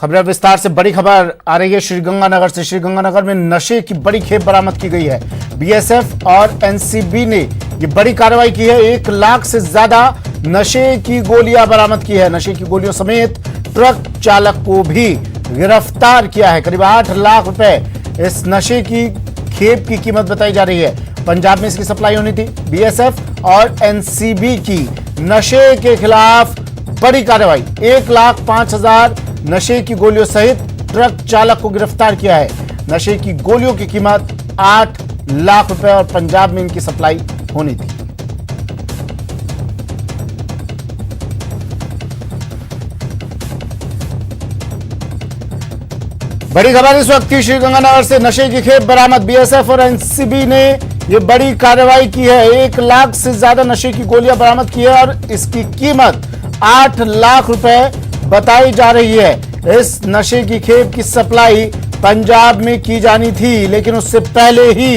खबर विस्तार से बड़ी खबर आ रही है श्रीगंगानगर से। श्रीगंगानगर में नशे की बड़ी खेप बरामद की गई है। बीएसएफ और एनसीबी ने ये बड़ी कार्रवाई की है। 1 लाख से ज्यादा नशे की गोलियां बरामद की है। नशे की गोलियों समेत ट्रक चालक को भी गिरफ्तार किया है। करीब 8 लाख रुपए इस नशे की खेप की कीमत बताई जा रही है। पंजाब में इसकी सप्लाई होनी थी। बीएसएफ और एनसीबी की नशे के खिलाफ बड़ी कार्रवाई। 1,05,000 नशे की गोलियों सहित ट्रक चालक को गिरफ्तार किया है। नशे की गोलियों की कीमत 8 लाख रुपए और पंजाब में इनकी सप्लाई होनी थी। बड़ी खबर इस वक्त की श्रीगंगानगर से। नशे की खेप बरामद। बीएसएफ और एनसीबी ने यह बड़ी कार्रवाई की है। 1 लाख से ज्यादा नशे की गोलियां बरामद की है और इसकी कीमत 8 लाख रुपए बताई जा रही है। इस नशे की खेप की सप्लाई पंजाब में की जानी थी, लेकिन उससे पहले ही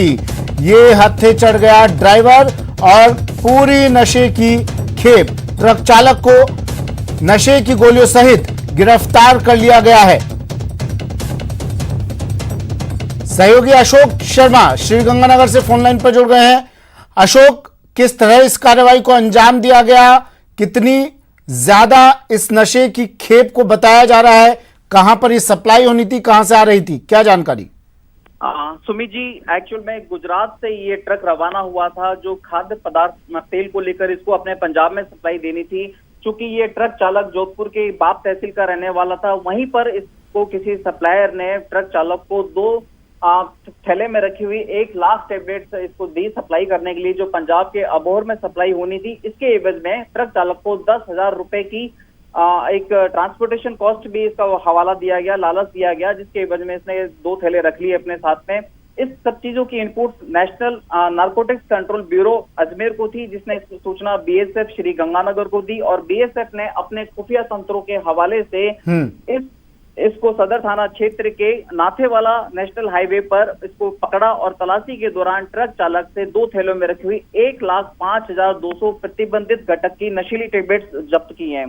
ये हत्थे चढ़ गया ड्राइवर और पूरी नशे की खेप। ट्रक चालक को नशे की गोलियों सहित गिरफ्तार कर लिया गया है। सहयोगी अशोक शर्मा श्रीगंगानगर से फोन लाइन पर जुड़ गए हैं। अशोक, किस तरह इस कार्रवाई को अंजाम दिया गया? कितनी ज्यादा इस नशे की खेप को बताया जा रहा है? कहां पर ये सप्लाई होनी थी, कहां से आ रही थी, क्या जानकारी? सुमित जी, एक्चुअल में गुजरात से ये ट्रक रवाना हुआ था जो खाद्य पदार्थ तेल को लेकर इसको अपने पंजाब में सप्लाई देनी थी। चूंकि ये ट्रक चालक जोधपुर के बाप तहसील का रहने वाला था, वहीं पर इसको किसी सप्लायर ने ट्रक चालक को 2 थैले में रखी हुई 1 लाख टेबलेट इसको दी सप्लाई करने के लिए, जो पंजाब के अबोहर में सप्लाई होनी थी। इसके एवज में ट्रक चालक को 10,000 रुपए की एक ट्रांसपोर्टेशन कॉस्ट भी इसका हवाला दिया गया, लालच दिया गया, जिसके एवज में इसने 2 थैले रख लिए अपने साथ में। इस सब चीजों की input national narcotics control bureau Ajmer को थी, जिसने सूचना बीएसएफ श्री गंगानगर को दी और बीएसएफ ने अपने खुफिया तंत्रों के हवाले से इसको सदर थाना क्षेत्र के नाथेवाला नेशनल हाईवे पर इसको पकड़ा और तलाशी के दौरान ट्रक चालक से 2 थैलों में रखी हुई 1,05,200 प्रतिबंधित घटक की नशीली टेबलेट्स जब्त की हैं।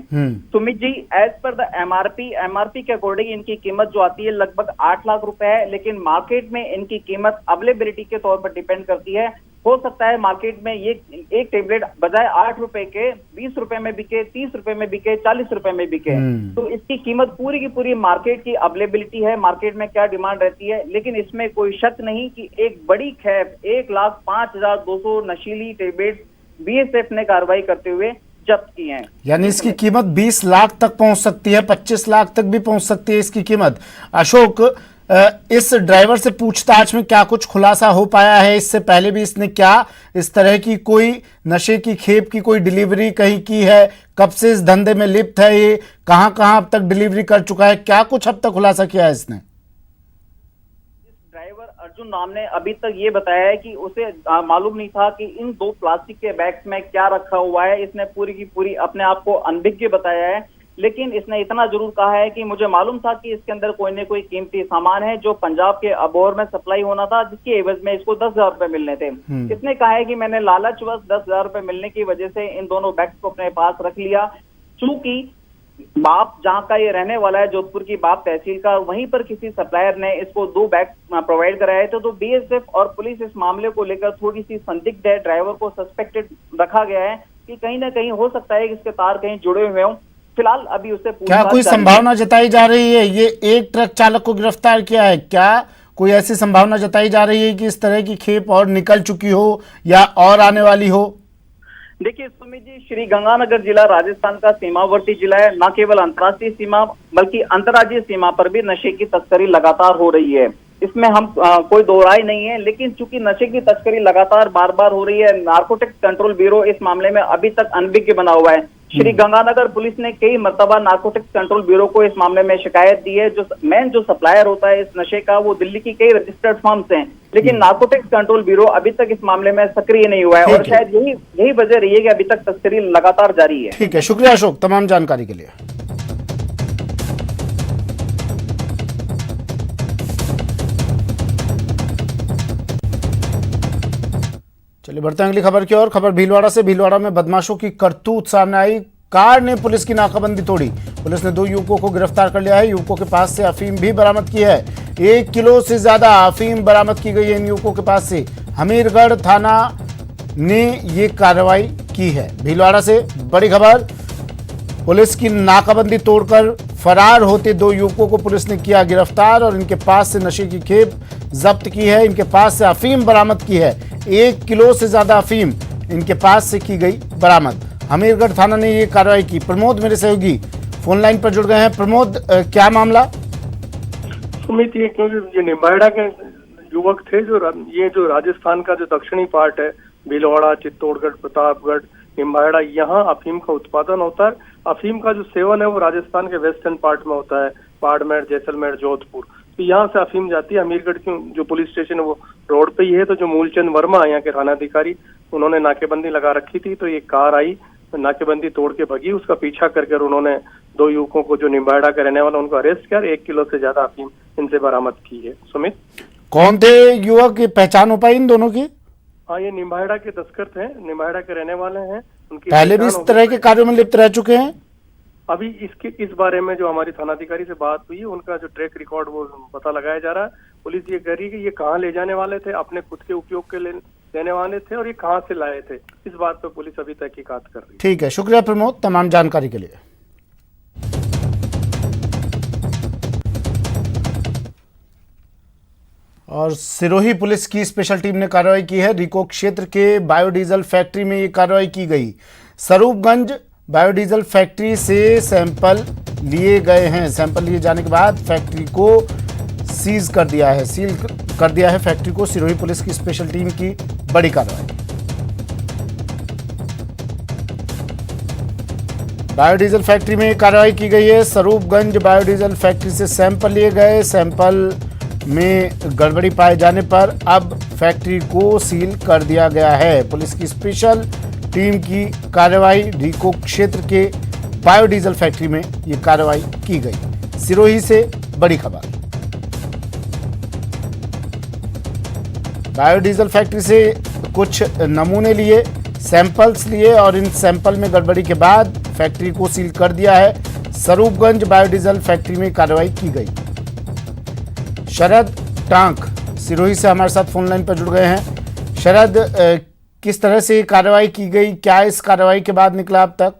Sumit ji, as per the MRP के अकॉर्डिंग इनकी कीमत जो आती है लगभग 8 लाख रुपए है, लेकिन मार्केट में इनकी कीमत अवेलेबिलिटी के तौर पर डिपेंड करती है। हो सकता है मार्केट में ये एक टेबलेट बजाय 8 रुपए के 20 रुपए में बिके, 30 रुपए में बिके, 40 रुपए में बिके। तो इसकी कीमत पूरी की पूरी मार्केट की अवेलेबिलिटी है, मार्केट में क्या डिमांड रहती है। लेकिन इसमें कोई शक नहीं कि एक बड़ी खेप 1,05,200 नशीली टेबलेट बीएसएफ ने कार्रवाई करते हुए जब्त की हैं। यानी इसकी कीमत 20 लाख तक पहुंच सकती है, 25 लाख तक भी पहुंच सकती है इसकी कीमत। अशोक, इस ड्राइवर से पूछताछ में क्या कुछ खुलासा हो पाया है? इससे पहले भी इसने क्या इस तरह की कोई नशे की खेप की कोई डिलीवरी कहीं की है? कब से इस धंधे में लिप्त है ये? कहां कहां अब तक डिलीवरी कर चुका है? क्या कुछ अब तक खुलासा किया है इसने? ड्राइवर अर्जुन नाम ने अभी तक ये बताया है कि उसे मालूम नहीं था कि इन 2 प्लास्टिक के बैग्स में क्या रखा हुआ है। इसने पूरी की पूरी अपने आप को अनभिज्ञ बताया है, लेकिन इसने इतना जरूर कहा है कि मुझे मालूम था कि इसके अंदर कोई न कोई कीमती सामान है जो पंजाब के अबोहर में सप्लाई होना था, जिसके एवज में इसको 10,000 रुपए मिलने थे। इसने कहा है कि मैंने लालचवश 10,000 रुपए मिलने की वजह से इन दोनों बैग्स को अपने पास रख लिया। चूंकि बाप जहां का ये रहने वाला है, जोधपुर की बाप तहसील का, वहीं पर किसी सप्लायर ने इसको 2 बैग प्रोवाइड कराए थे। तो बीएसएफ और पुलिस इस मामले को लेकर थोड़ी सी संदिग्ध है। ड्राइवर को सस्पेक्टेड रखा गया है कि कहीं ना कहीं हो सकता है कि इसके तार कहीं जुड़े हुए हों। फिलहाल अभी उससे क्या कोई संभावना जताई जा रही है? ये एक ट्रक चालक को गिरफ्तार किया है, क्या कोई ऐसी संभावना जताई जा रही है कि इस तरह की खेप और निकल चुकी हो या और आने वाली हो? देखिए सुमित जी, श्री गंगानगर जिला राजस्थान का सीमावर्ती जिला है। न केवल अंतर्राष्ट्रीय सीमा बल्कि अंतर्राज्यीय सीमा पर भी नशे की तस्करी लगातार हो रही है, इसमें हम कोई दो राय नहीं है। लेकिन चूंकि नशे की तस्करी लगातार बार बार हो रही है, नारकोटिक्स कंट्रोल ब्यूरो इस मामले में अभी तक अनभिज्ञ बना हुआ है। श्री गंगानगर पुलिस ने कई मर्तबा नारकोटिक्स कंट्रोल ब्यूरो को इस मामले में शिकायत दी है। जो सप्लायर होता है इस नशे का, वो दिल्ली की कई रजिस्टर्ड फर्म्स हैं, लेकिन नारकोटिक्स कंट्रोल ब्यूरो अभी तक इस मामले में सक्रिय नहीं हुआ है और शायद यही वजह रही है कि अभी तक तस्करी लगातार जारी है। ठीक है, शुक्रिया अशोक तमाम जानकारी के लिए। चलिए बढ़ते हैं अगली खबर की ओर। खबर भीलवाड़ा से। भीलवाड़ा में बदमाशों की करतूत सामने आई। कार ने पुलिस की नाकाबंदी तोड़ी। पुलिस ने 2 युवकों को गिरफ्तार कर लिया है। युवकों के पास से अफीम भी बरामद की है। 1 किलो से ज्यादा अफीम बरामद की गई है इन युवकों के पास से। हमीरगढ़ थाना ने ये कार्रवाई की है। भीलवाड़ा से बड़ी खबर, पुलिस की नाकाबंदी तोड़कर फरार होते 2 युवकों को पुलिस ने किया गिरफ्तार और इनके पास से नशे की खेप जब्त की है। इनके पास से अफीम बरामद की है। 1 किलो से ज्यादा अफीम इनके पास से की गई बरामद। हमीरगढ़ थाना ने ये कार्रवाई की। प्रमोद मेरे सहयोगी फोन लाइन पर जुड़ गए हैं। प्रमोद, क्या मामला? सुमित, ये क्योंकि ये निम्बाहेड़ा के युवक थे जो राजस्थान का जो दक्षिणी पार्ट है, भीलवाड़ा, चित्तौड़गढ़, प्रतापगढ़, निम्बाहेड़ा, यहाँ अफीम का उत्पादन होता है। अफीम का जो सेवन है वो राजस्थान के वेस्टर्न पार्ट में होता है, बाड़मेर, जैसलमेर, जोधपुर। तो यहाँ से अफीम जाती है। हमीरगढ़ की जो पुलिस स्टेशन है वो रोड पे ही है। तो जो मूलचंद वर्मा यहाँ के थानाधिकारी, उन्होंने नाकेबंदी लगा रखी थी। तो ये कार आई, नाकेबंदी तोड़ के भगी। उसका पीछा करके उन्होंने 2 युवकों को जो निम्बाहेड़ा के रहने वाला उनको अरेस्ट किया। 1 किलो से ज्यादा अफीम इनसे बरामद की है। सुमित, कौन थे युवक? पहचान हो पाई इन दोनों की? हाँ, ये निम्बाहेड़ा के तस्कर थे, निम्बाहेड़ा के रहने वाले हैं। उनकी पहले भी इस तरह के कार्यों में लिप्त रह चुके हैं? अभी इस बारे में जो हमारी थानाधिकारी से बात हुई है, उनका जो ट्रैक रिकॉर्ड वो पता लगाया जा रहा है। पुलिस ये कह रही है कि ये कहाँ ले जाने वाले थे, अपने खुद के उपयोग के लेने वाले थे और ये कहाँ से लाए थे। इस बात पर पुलिस अभी तहकीकात कर रही है। ठीक है, शुक्रिया प्रमोद तमाम जानकारी के लिए। और सिरोही पुलिस की स्पेशल टीम ने कार्रवाई की है। रिको क्षेत्र के बायोडीजल फैक्ट्री में ये कार्रवाई की गई। स्वरूपगंज बायोडीजल फैक्ट्री से सैंपल लिए गए हैं। सैंपल लिए जाने के बाद फैक्ट्री को सील कर दिया है फैक्ट्री को। सिरोही पुलिस की स्पेशल टीम की बड़ी कार्रवाई। बायोडीजल फैक्ट्री में कार्रवाई की गई है। स्वरूपगंज बायोडीजल फैक्ट्री से सैंपल लिए गए। सैंपल में गड़बड़ी पाए जाने पर अब फैक्ट्री को सील कर दिया गया है। पुलिस की स्पेशल टीम की कार्रवाई। रिको क्षेत्र के बायोडीजल फैक्ट्री में ये कार्रवाई की गई। सिरोही से बड़ी खबर। बायोडीजल फैक्ट्री से कुछ नमूने लिए, सैंपल्स लिए और इन सैंपल में गड़बड़ी के बाद फैक्ट्री को सील कर दिया है। स्वरूपगंज बायोडीजल फैक्ट्री में कार्रवाई की गई। शरद टांक सिरोही से हमारे साथ फोन लाइन पर जुड़ गए हैं। शरद, किस तरह से कार्रवाई की गई, क्या इस कार्रवाई के बाद निकला अब तक?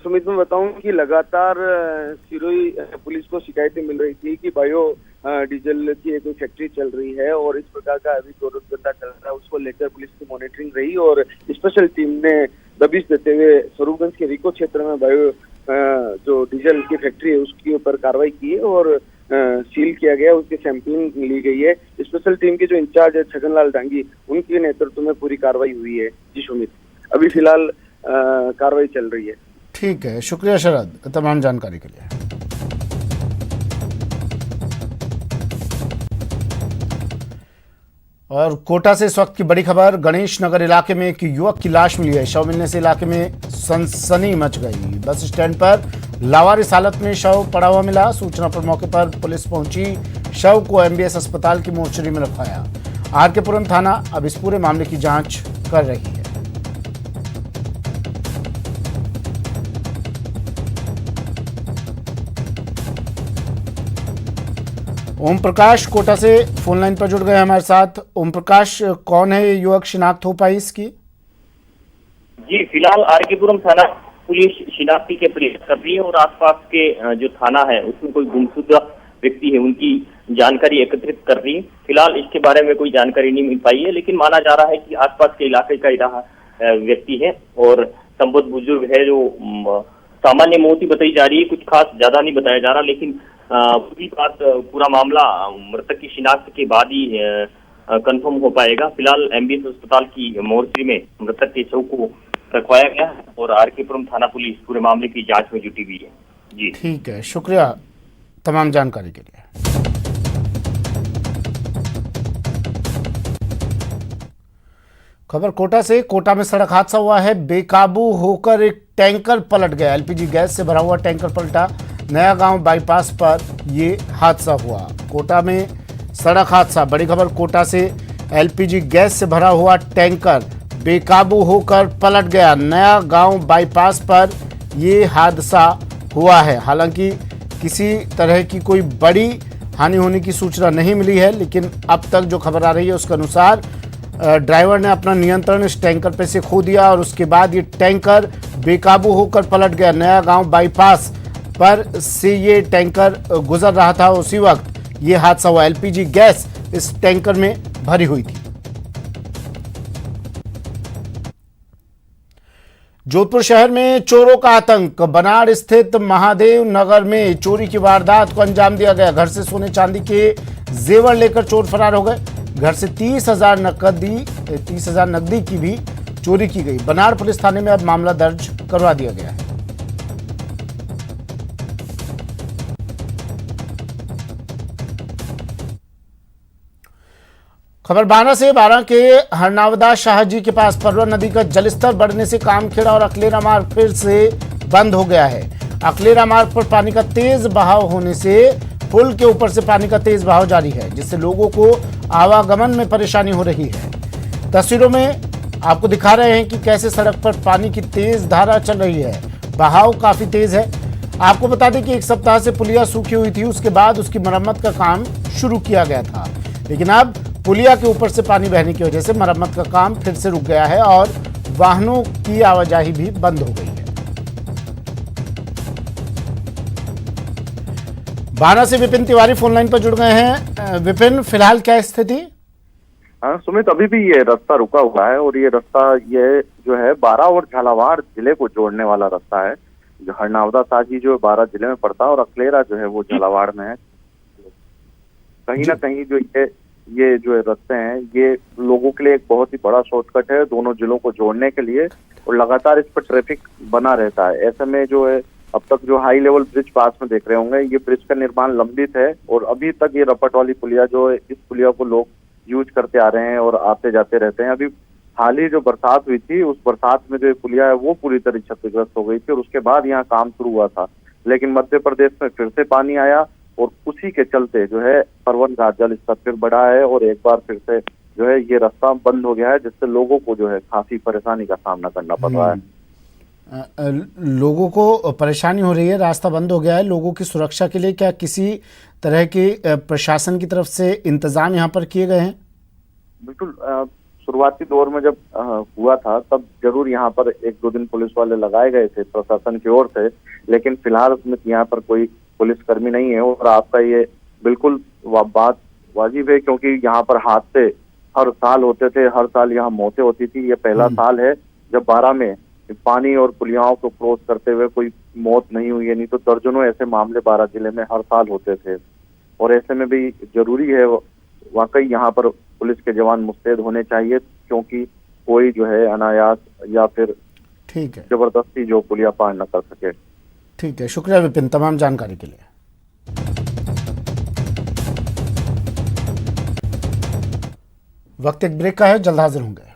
सुमित, मैं बताऊं कि लगातार सिरोही पुलिस को शिकायतें मिल रही थी कि बायो डीजल की एक फैक्ट्री चल रही है और इस प्रकार का अभी धंधा चल रहा है। उसको लेकर पुलिस की मॉनिटरिंग रही और स्पेशल टीम ने दबिश देते हुए स्वरूपगंज के रिको क्षेत्र में बायो जो डीजल की फैक्ट्री है उसके ऊपर कार्रवाई की है और सील किया गया। उसकी सैंपलिंग ली गई है। स्पेशल टीम के जो इंचार्ज है छगनलाल डांगी, उनके नेतृत्व में पूरी कार्रवाई हुई है। जी सुमित, अभी फिलहाल कार्रवाई चल रही है। ठीक है, शुक्रिया शरद तमाम जानकारी के लिए। और कोटा से इस वक्त की बड़ी खबर, गणेश नगर इलाके में एक युवक की लाश मिली है। शव मिलने से इलाके में सनसनी मच गई। बस स्टैंड पर लावारिस हालत में शव पड़ा हुआ मिला। सूचना पर मौके पर पुलिस पहुंची। शव को एमबीएस अस्पताल की मोर्चरी में रखाया। आरकेपुरम थाना अब इस पूरे मामले की जांच कर रही है। ओम प्रकाश कोटा से फोन लाइन पर जुड़ गए हमारे साथ। ओम प्रकाश, कौन है ये युवक, शिनाख्त हो पाई इसकी? जी, फिलहाल आरकेपुरम थाना पुलिस शिनाख्ती के प्रयास कर रही है और आसपास के जो थाना है उसमें कोई गुमशुदा व्यक्ति है उनकी जानकारी एकत्रित कर रही है। फिलहाल इसके बारे में कोई जानकारी नहीं मिल पाई है, लेकिन माना जा रहा है कि आसपास के इलाके का रहा व्यक्ति है और संबद्ध बुजुर्ग है जो सामान्य मौत ही बताई जा रही है। कुछ खास ज्यादा नहीं बताया जा रहा, लेकिन पूरी बात, पूरा मामला मृतक की शिनाख्त के बाद ही कंफर्म हो पाएगा। फिलहाल एमबीएस अस्पताल की मोर्चरी में मृतक के शव को रखवाया गया है और आरकेपुरम थाना पुलिस पूरे मामले की जांच में जुटी हुई है। जी ठीक है, शुक्रिया तमाम जानकारी के लिए। खबर कोटा से। कोटा में सड़क हादसा हुआ है। बेकाबू होकर एक टैंकर पलट गया। एलपीजी गैस से भरा हुआ टैंकर पलटा। नया गांव बाईपास पर ये हादसा हुआ। कोटा में सड़क हादसा, बड़ी खबर कोटा से। एलपीजी गैस से भरा हुआ टैंकर बेकाबू होकर पलट गया। नया गांव बाईपास पर ये हादसा हुआ है। हालांकि किसी तरह की कोई बड़ी हानि होने की सूचना नहीं मिली है, लेकिन अब तक जो खबर आ रही है उसके अनुसार ड्राइवर ने अपना नियंत्रण इस टैंकर पे से खो दिया और उसके बाद ये टैंकर बेकाबू होकर पलट गया। नया गांव बाईपास पर से ये टैंकर गुजर रहा था, उसी वक्त ये हादसा हुआ। एलपीजी गैस इस टैंकर में भरी हुई थी। जोधपुर शहर में चोरों का आतंक। बनाड़ स्थित महादेव नगर में चोरी की वारदात को अंजाम दिया गया। घर से सोने चांदी के जेवर लेकर चोर फरार हो गए। घर से 30,000 नकदी की भी चोरी की गई। बनाड़ पुलिस थाने में अब मामला दर्ज करवा दिया गया है। खबर बारा से। बारा के हरनावदा शाहजी के पास परवा नदी का जलस्तर बढ़ने से कामखेड़ा और अकलेरा मार्ग फिर से बंद हो गया है। अकलेरा मार्ग पर पानी का तेज बहाव होने से पुल के ऊपर से पानी का तेज बहाव जारी है, जिससे लोगों को आवागमन में परेशानी हो रही है। तस्वीरों में आपको दिखा रहे हैं कि कैसे सड़क पर पानी की तेज धारा चल रही है। बहाव काफी तेज है। आपको बता दें कि एक सप्ताह से पुलिया सूखी हुई थी, उसके बाद उसकी मरम्मत का काम शुरू किया गया था, लेकिन अब पुलिया के ऊपर से पानी बहने की वजह से मरम्मत का काम फिर से रुक गया है और वाहनों की आवाजाही भी बंद हो गई है। बारा से विपिन तिवारी फोन लाइन पर जुड़ गए हैं। विपिन, फिलहाल क्या स्थिति? हाँ सुमित, अभी भी ये रास्ता रुका हुआ है और ये रास्ता ये जो है बारा और झालावाड़ जिले को जोड़ने वाला रास्ता है। जो हरनावदा साजी जो बारा जिले में पड़ता है और अकलेरा जो है वो झालावाड़ में है। कहीं ना कहीं जो ये जो रास्ते हैं ये लोगों के लिए एक बहुत ही बड़ा शॉर्टकट है दोनों जिलों को जोड़ने के लिए, और लगातार इस पर ट्रैफिक बना रहता है। ऐसे में जो है अब तक जो हाई लेवल ब्रिज पास में देख रहे होंगे, ये ब्रिज का निर्माण लंबित है और अभी तक ये रपट वाली पुलिया जो है, इस पुलिया को लोग यूज करते आ रहे हैं और आते जाते रहते हैं। अभी हाल ही जो बरसात हुई थी, उस बरसात में जो पुलिया है वो पूरी तरह क्षतिग्रस्त हो गई थी और उसके बाद यहाँ काम शुरू हुआ था, लेकिन मध्य प्रदेश में फिर से पानी आया और उसी के चलते जो है परवन घाट जल स्तर फिर बढ़ा है और एक बार फिर से जो है ये रास्ता बंद हो गया है, जिससे लोगों को जो है काफी परेशानी का सामना करना पड़ रहा है। लोगों को परेशानी हो रही है, रास्ता बंद हो गया है। लोगों की सुरक्षा के लिए क्या किसी तरह की प्रशासन की तरफ से इंतजाम यहाँ पर किए गए हैं? बिल्कुल, शुरुआती दौर में जब हुआ था तब जरूर यहाँ पर 1-2 दिन पुलिस वाले लगाए गए थे प्रशासन की ओर से, लेकिन फिलहाल यहाँ पर कोई पुलिसकर्मी नहीं है। और आपका ये बिल्कुल बात वाजिब है, क्योंकि यहाँ पर हादसे हर साल होते थे, हर साल यहाँ मौतें होती थी। ये पहला साल है जब बारा में पानी और पुलियाओं को क्रॉस करते हुए कोई मौत नहीं हुई है, नहीं तो दर्जनों ऐसे मामले बारा जिले में हर साल होते थे। और ऐसे में भी जरूरी है वाकई यहाँ पर पुलिस के जवान मुस्तैद होने चाहिए, क्योंकि कोई जो है अनायास या फिर ठीक है जबरदस्ती जो पुलिया पार न कर सके। ठीक है, शुक्रिया विपिन तमाम जानकारी के लिए। वक्त एक ब्रेक का है, जल्द हाजिर होंगे।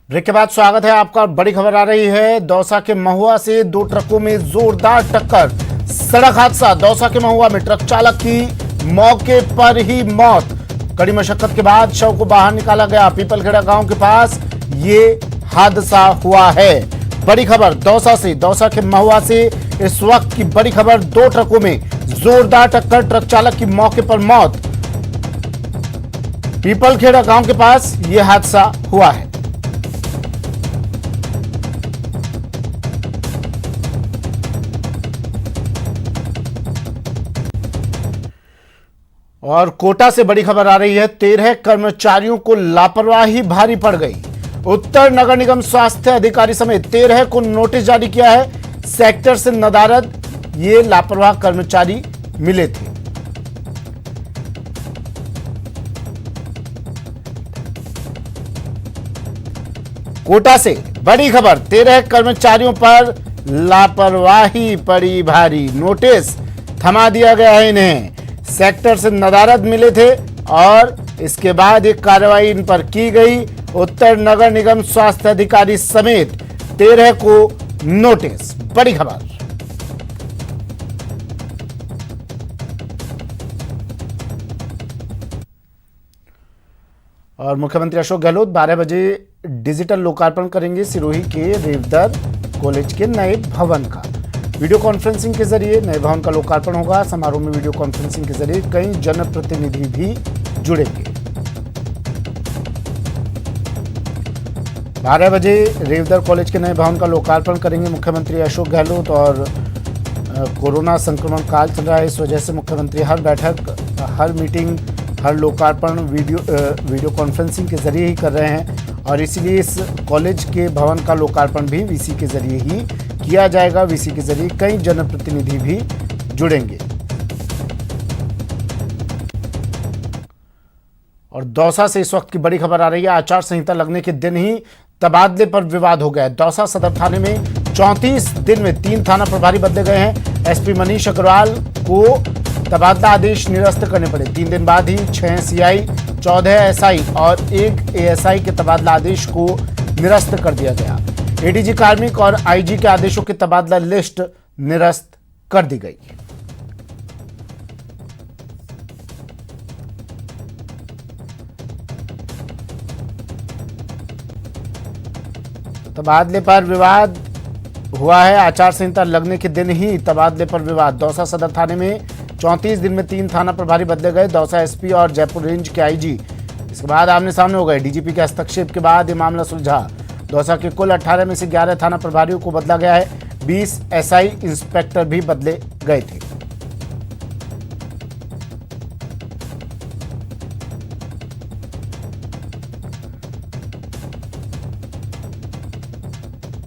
ब्रेक के बाद स्वागत है आपका। बड़ी खबर आ रही है दौसा के महुआ से। 2 ट्रकों में जोरदार टक्कर, सड़क हादसा। दौसा के महुआ में ट्रक चालक की मौके पर ही मौत। कड़ी मशक्कत के बाद शव को बाहर निकाला गया। पीपलखेड़ा गांव के पास ये हादसा हुआ है। बड़ी खबर दौसा से, दौसा के महुआ से इस वक्त की बड़ी खबर। 2 ट्रकों में जोरदार टक्कर, ट्रक चालक की मौके पर मौत। पीपलखेड़ा गांव के पास यह हादसा हुआ है। और कोटा से बड़ी खबर आ रही है। 13 कर्मचारियों को लापरवाही भारी पड़ गई। उत्तर नगर निगम स्वास्थ्य अधिकारी समेत 13 को नोटिस जारी किया है। सेक्टर से नदारद ये लापरवाह कर्मचारी मिले थे। कोटा से बड़ी खबर, 13 कर्मचारियों पर लापरवाही पड़ी भारी। नोटिस थमा दिया गया है इन्हें। सेक्टर से नदारद मिले थे और इसके बाद एक कार्रवाई इन पर की गई। उत्तर नगर निगम स्वास्थ्य अधिकारी समेत 13 को नोटिस। बड़ी खबर। और मुख्यमंत्री अशोक गहलोत 12 बजे डिजिटल लोकार्पण करेंगे सिरोही के रेवदर कॉलेज के नए भवन का। वीडियो कॉन्फ्रेंसिंग के जरिए नए भवन का लोकार्पण होगा। समारोह में वीडियो कॉन्फ्रेंसिंग के जरिए कई जनप्रतिनिधि भी जुड़ेंगे। 12 बजे रेवदर कॉलेज के नए भवन का लोकार्पण करेंगे मुख्यमंत्री अशोक गहलोत। और कोरोना संक्रमण काल चल रहा है, इस वजह से मुख्यमंत्री हर बैठक, हर मीटिंग, हर लोकार्पण वीडियो कॉन्फ्रेंसिंग के जरिए ही कर रहे हैं। और इसीलिए इस कॉलेज के भवन का लोकार्पण भी वीसी के जरिए ही किया जाएगा। वीसी के जरिए कई जनप्रतिनिधि भी जुड़ेंगे। और दौसा से इस वक्त की बड़ी खबर आ रही है। आचार संहिता लगने के दिन ही तबादले पर विवाद हो गया है। दौसा सदर थाने में 34 दिन में 3 थाना प्रभारी बदले गए हैं। एसपी मनीष अग्रवाल को तबादला आदेश निरस्त करने पड़े। 3 दिन बाद ही 6 सीआई, 14 एसआई और 1 एएसआई के तबादला आदेश को निरस्त कर दिया गया। एडीजी कार्मिक और आईजी के आदेशों की तबादला लिस्ट निरस्त कर दी गई। तबादले पर विवाद हुआ है। आचार संहिता लगने के दिन ही तबादले पर विवाद। दौसा सदर थाने में 34 दिन में 3 थाना प्रभारी बदले गए। दौसा एसपी और जयपुर रेंज के आईजी इसके बाद आमने सामने हो गए। डीजीपी के हस्तक्षेप के बाद ये मामला सुलझा। दौसा के कुल 18 में से 11 थाना प्रभारियों को बदला गया है। 20 एसआई इंस्पेक्टर भी बदले गए थे।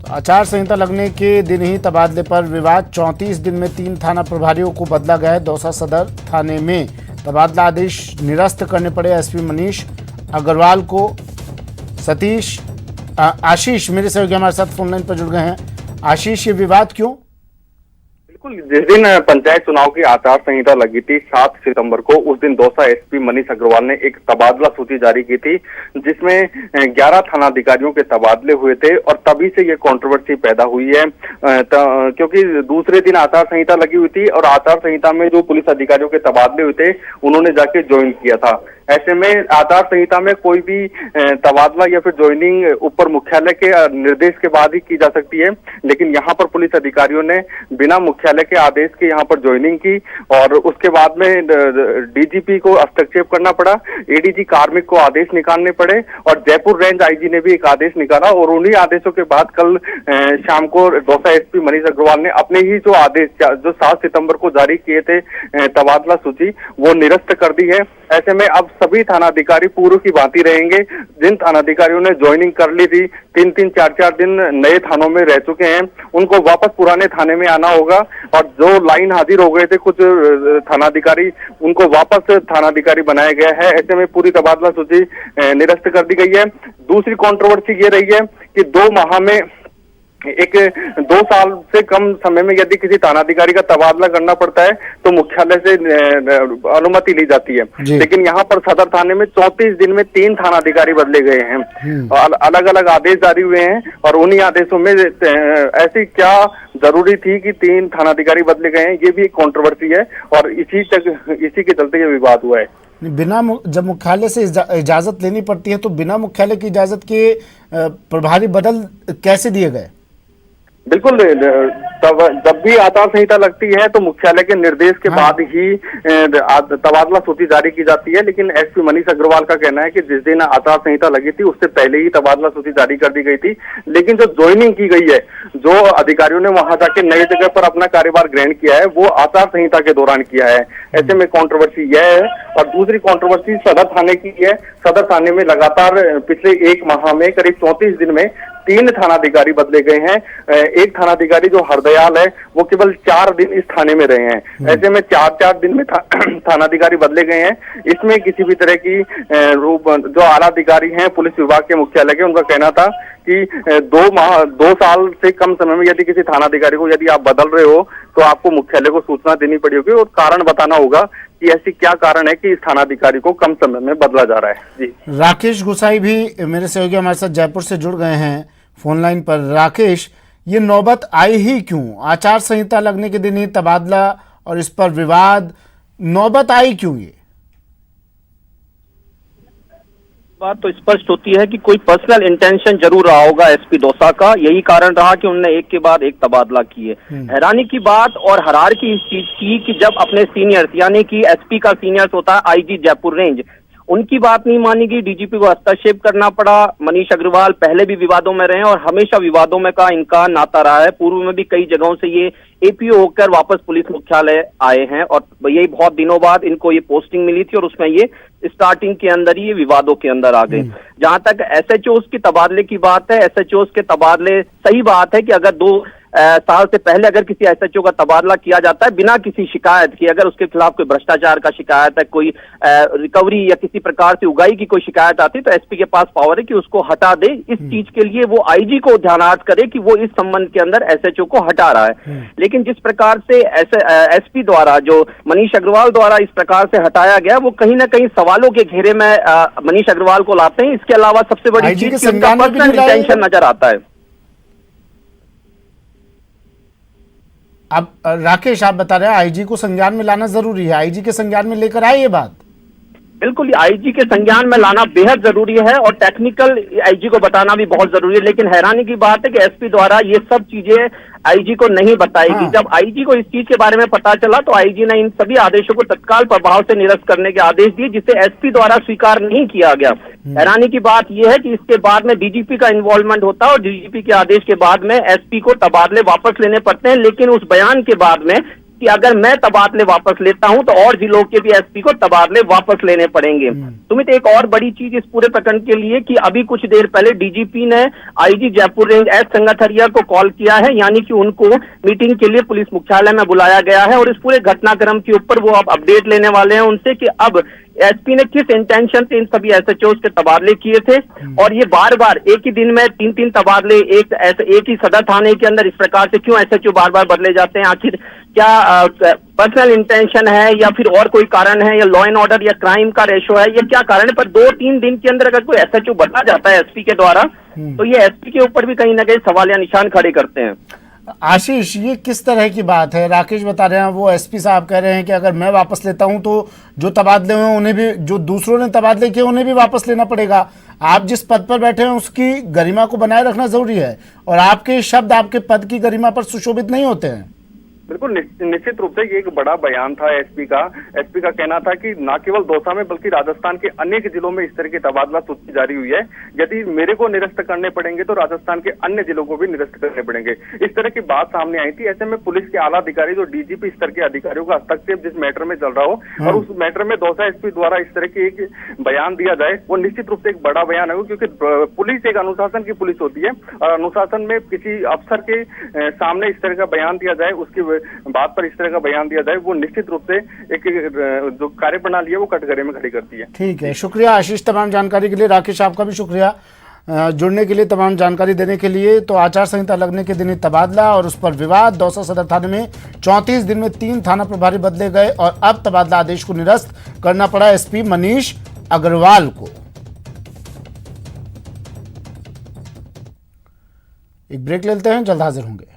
आचार संहिता लगने के दिन ही तबादले पर विवाद। 34 दिन में 3 थाना प्रभारियों को बदला गया है। दौसा सदर थाने में तबादला आदेश निरस्त करने पड़े। एसपी मनीष अग्रवाल को आशीष मेरे सहयोगी हमारे साथ फोनलाइन पर जुड़ गए हैं। आशीष, ये विवाद क्यों? बिल्कुल, जिस दिन पंचायत चुनाव की आचार संहिता लगी थी 7 सितंबर को, उस दिन दौसा एसपी मनीष अग्रवाल ने एक तबादला सूची जारी की थी जिसमें 11 थानाधिकारियों के तबादले हुए थे। और तभी से ये कंट्रोवर्सी पैदा हुई है क्योंकि दूसरे दिन आचार संहिता लगी हुई थी और आचार संहिता में जो पुलिस अधिकारियों के तबादले हुए थे उन्होंने जाके ज्वाइन किया था। ऐसे में आचार संहिता में कोई भी तबादला या फिर ज्वाइनिंग ऊपर मुख्यालय के निर्देश के बाद ही की जा सकती है, लेकिन यहाँ पर पुलिस अधिकारियों ने बिना मुख्यालय के आदेश के यहाँ पर ज्वाइनिंग की और उसके बाद में डीजीपी को हस्तक्षेप करना पड़ा, एडीजी कार्मिक को आदेश निकालने पड़े और जयपुर रेंज आईजी ने भी एक आदेश निकाला। और उन्हीं आदेशों के बाद कल शाम को दौसा एसपी मनीष अग्रवाल ने अपने ही जो आदेश जो 7 सितंबर को जारी किए थे तबादला सूची, वो निरस्त कर दी है। ऐसे में अब सभी थानाधिकारी पूर्व की भांति रहेंगे। जिन थानाधिकारियों ने ज्वाइनिंग कर ली थी, 3-3, 4-4 दिन नए थानों में रह चुके हैं, उनको वापस पुराने थाने में आना होगा। और जो लाइन हाजिर हो गए थे कुछ थानाधिकारी, उनको वापस थानाधिकारी बनाया गया है। ऐसे में पूरी तबादला सूची निरस्त कर दी गई है। दूसरी कंट्रोवर्सी ये रही है कि 2 माह में 2 साल से कम समय में यदि किसी थानाधिकारी का तबादला करना पड़ता है तो मुख्यालय से अनुमति ली जाती है, लेकिन यहाँ पर सदर थाने में 34 दिन में 3 थानाधिकारी बदले गए हैं और अलग अलग आदेश जारी हुए हैं। और उन्हीं आदेशों में ऐसी क्या जरूरी थी कि 3 थानाधिकारी बदले गए हैं, ये भी एक कंट्रोवर्सी है और इसी के चलते ये विवाद हुआ है। जब मुख्यालय से इजाजत लेनी पड़ती है तो बिना मुख्यालय की इजाजत के प्रभारी बदल कैसे दिए गए? बिल्कुल, जब भी आचार संहिता लगती है तो मुख्यालय के निर्देश के बाद ही तबादला सूची जारी की जाती है। लेकिन एसपी मनीष अग्रवाल का कहना है कि जिस दिन आचार संहिता लगी थी उससे पहले ही तबादला सूची जारी कर दी गई थी। लेकिन जो ज्वाइनिंग की गई है, जो अधिकारियों ने वहां जाके नई जगह पर अपना कार्यभार ग्रहण किया है, वो आचार संहिता के दौरान किया है। ऐसे में कंट्रोवर्सी यह है। और दूसरी कंट्रोवर्सी सदर थाने की है। सदर थाने में लगातार पिछले 1 माह में करीब 34 दिन में 3 थानाधिकारी बदले गए हैं। एक थानाधिकारी जो हरदयाल है वो केवल 4 दिन इस थाने में रहे हैं। ऐसे में 4-4 दिन में थानाधिकारी बदले गए हैं। इसमें किसी भी तरह की जो आला अधिकारी हैं पुलिस विभाग के मुख्यालय के, उनका कहना था कि 2 साल से कम समय में यदि किसी थानाधिकारी को यदि आप बदल रहे हो तो आपको मुख्यालय को सूचना देनी पड़ी होगी और कारण बताना होगा कि ऐसी क्या कारण है कि इस थानाधिकारी को कम समय में बदला जा रहा है। जी, राकेश गोसाई भी मेरे सहयोगी हमारे साथ जयपुर से जुड़ गए हैं फोन लाइन पर। राकेश, ये नौबत आई ही क्यों? आचार संहिता लगने के दिन ही तबादला और इस पर विवाद, नौबत आई क्यों ये? बात तो स्पष्ट होती है कि कोई पर्सनल इंटेंशन जरूर रहा होगा एसपी दौसा का। यही कारण रहा कि उन्होंने एक के बाद एक तबादला किए। हैरानी की बात और हरार की इस चीज की कि जब अपने सीनियर्स यानी कि एसपी का सीनियर्स होता है आईजी जयपुर रेंज, उनकी बात नहीं मानी गई, डीजीपी को हस्तक्षेप करना पड़ा। मनीष अग्रवाल पहले भी विवादों में रहे और हमेशा विवादों में का इनका नाता रहा है। पूर्व में भी कई जगहों से ये एपीओ होकर वापस पुलिस मुख्यालय आए हैं और यही बहुत दिनों बाद इनको ये पोस्टिंग मिली थी और उसमें ये स्टार्टिंग के अंदर ही ये विवादों के अंदर आ गए। जहां तक एसएचओ के तबादले की बात है, एसएचओ के तबादले सही बात है कि अगर 2 साल से पहले अगर किसी एसएचओ का तबादला किया जाता है बिना किसी शिकायत के, अगर उसके खिलाफ कोई भ्रष्टाचार का शिकायत है, कोई रिकवरी या किसी प्रकार से उगाई की कोई शिकायत आती है, तो एसपी के पास पावर है कि उसको हटा दे। इस चीज के लिए वो आईजी को ध्यानार्थ करे कि वो इस संबंध के अंदर एसएचओ को हटा रहा है। लेकिन जिस प्रकार से एसपी द्वारा, जो मनीष अग्रवाल द्वारा इस प्रकार से हटाया गया, वो कहीं ना कहीं सवालों के घेरे में मनीष अग्रवाल को लाते हैं। इसके अलावा सबसे बड़ी चीज पर्सनल इंटेंशन नजर आता है। अब राकेश, आप बता रहे हैं आईजी को संज्ञान में लाना जरूरी है, आईजी के संज्ञान में लेकर आए ये बात? बिल्कुल, आईजी के संज्ञान में लाना बेहद जरूरी है और टेक्निकल आईजी को बताना भी बहुत जरूरी है। लेकिन हैरानी की बात है कि एसपी द्वारा ये सब चीजें आईजी को नहीं बताएगी। जब आईजी को इस चीज के बारे में पता चला तो आईजी ने इन सभी आदेशों को तत्काल प्रभाव से निरस्त करने के आदेश दिए, जिसे एसपी द्वारा स्वीकार नहीं किया गया। हैरानी की बात यह है कि इसके बाद में डीजीपी का इन्वॉल्वमेंट होता है और डीजीपी के आदेश के बाद में एसपी को तबादले वापस लेने पड़ते हैं। लेकिन उस बयान के बाद में कि अगर मैं तबादले वापस लेता हूं तो और जिलों के भी एसपी को तबादले वापस लेने पड़ेंगे। सुमित, एक और बड़ी चीज इस पूरे प्रकरण के लिए कि अभी कुछ देर पहले डीजीपी ने आईजी जयपुर रेंज एस संगथरिया को कॉल किया है, यानी कि उनको मीटिंग के लिए पुलिस मुख्यालय में बुलाया गया है और इस पूरे घटनाक्रम के ऊपर वो अब अपडेट लेने वाले हैं उनसे कि अब एसपी ने किस इंटेंशन से इन सभी एसएचओ के तबादले किए थे और ये बार बार एक ही दिन में 3-3 तबादले एक ही सदर थाने के अंदर इस प्रकार से क्यों एसएचओ बार बार बदले जाते हैं। आखिर क्या पर्सनल इंटेंशन है या फिर और कोई कारण है या लॉ एंड ऑर्डर या क्राइम का रेशो है, ये क्या कारण है? पर 2-3 दिन के अंदर अगर कोई एसएचओ बदला जाता है एसपी के द्वारा तो ये एसपी के ऊपर भी कहीं ना कहीं सवाल या निशान खड़े करते हैं। आशीष, ये किस तरह की बात है? राकेश बता रहे हैं, वो एसपी साहब कह रहे हैं कि अगर मैं वापस लेता हूं तो जो तबादले हुए उन्हें भी, जो दूसरों ने तबादले किए उन्हें भी वापस लेना पड़ेगा। आप जिस पद पर बैठे हैं उसकी गरिमा को बनाए रखना जरूरी है और आपके शब्द आपके पद की गरिमा पर सुशोभित नहीं होते हैं। बिल्कुल निश्चित रूप से ये एक बड़ा बयान था एसपी का। एसपी का कहना था कि न केवल दौसा में बल्कि राजस्थान के अनेक जिलों में इस तरह की तबादला सूची जारी हुई है। यदि मेरे को निरस्त करने पड़ेंगे तो राजस्थान के अन्य जिलों को भी निरस्त करने पड़ेंगे। इस तरह की बात सामने आई थी। ऐसे में पुलिस के आला अधिकारी, जो डीजीपी स्तर के अधिकारियों का हस्तक्षेप जिस मैटर में चल रहा हो और उस मैटर में दौसा एसपी द्वारा इस तरह की एक बयान दिया जाए, वो निश्चित रूप से एक बड़ा बयान है, क्योंकि पुलिस एक अनुशासन की पुलिस होती है और अनुशासन में किसी अफसर के सामने इस तरह का बयान दिया जाए, उसकी बात पर इस तरह का बयान दिया जाए, वो निश्चित रूप से एक जो कार्यप्रणाली है वो कटघरे में खड़ी करती है। ठीक है, शुक्रिया आशीष तमाम जानकारी के लिए। राकेश, आपका भी शुक्रिया जुड़ने के लिए, तमाम जानकारी देने के लिए। तो आचार संहिता लगने के दिन ही तबादला और उस पर विवाद। दौसा सदर थाने में 34 दिन में 3 थाना प्रभारी बदले गए और अब तबादला आदेश को निरस्त करना पड़ा एसपी मनीष अग्रवाल को। एक ब्रेक लेते हैं, जल्द हाजिर होंगे।